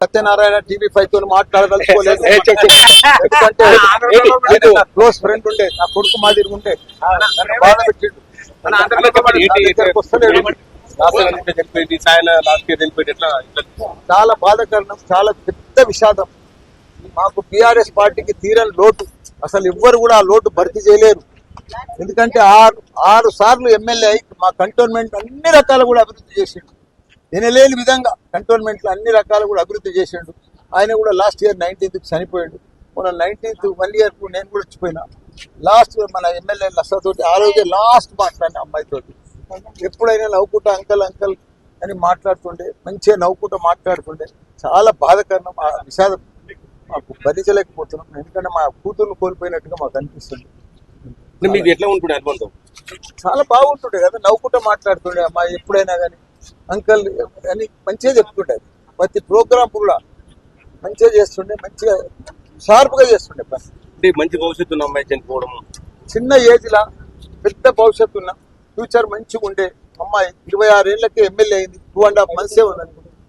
Satyanarayana TV5 తో మాట్లాడదలుచుకోలేదు. ఎందుకంటే close friend ఉండే, నా కొడుకు మాదిరి ఉండే బాధ పెట్టిండు. చాలా బాధాకరణం, చాలా పెద్ద విషాదం. మాకు బీఆర్ఎస్ పార్టీకి తీరని లోటు. అసలు ఎవ్వరు కూడా ఆ లోటు భర్తీ చేయలేరు. ఎందుకంటే ఆరు సార్లు ఎమ్మెల్యే అయి మా కంటోన్మెంట్ అన్ని రకాలు కూడా అభివృద్ధి చేసిండు. వినలేని విధంగా కంటోన్మెంట్లో అన్ని రకాలు కూడా అభివృద్ధి చేసిండు. ఆయన కూడా లాస్ట్ ఇయర్ 19th చనిపోయాడు. మన 19th 1 year నేను కూడా వచ్చిపోయినా. లాస్ట్ మన ఎమ్మెల్యే లసతోటి ఆ రోజే లాస్ట్ మాట్లాడిన అమ్మాయితోటి. ఎప్పుడైనా నవ్వుకుంటా అంకల్ అంకల్ అని మాట్లాడుతుండే, మంచిగా నవ్వుకుంటూ మాట్లాడుతుండే. చాలా బాధాకరణం. ఆ విషాదం మాకు భరించలేకపోతున్నాం. ఎందుకంటే మా కూతుర్లు కోల్పోయినట్టుగా మాకు అనిపిస్తుంది. మీకు ఎట్లా ఉంటుండే అనుబంధం? చాలా బాగుంటుండే కదా, నవ్వుకుంటూ మాట్లాడుతుండే. అమ్మా ఎప్పుడైనా కానీ అంకల్ అని మంచిగా చెప్తుండే. ప్రతి ప్రోగ్రామ్ కూడా మంచిగా చేస్తుండే, మంచిగా షార్ప్గా చేస్తుండే పని. అంటే మంచి భవిష్యత్తు ఉన్న అమ్మాయి చనిపోవడం, చిన్న ఏజ్లా పెద్ద భవిష్యత్తు ఉన్న ఫ్యూచర్ మంచిగా ఉండే అమ్మాయి 26 ఏళ్ళకే ఎమ్మెల్యే అయింది. 2.5 months ఉంది.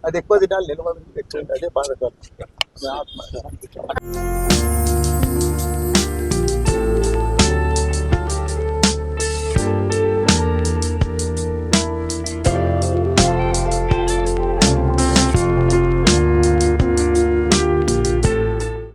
అది ఎక్కువ దినాలు నిలవదు. అదే బాధకరం.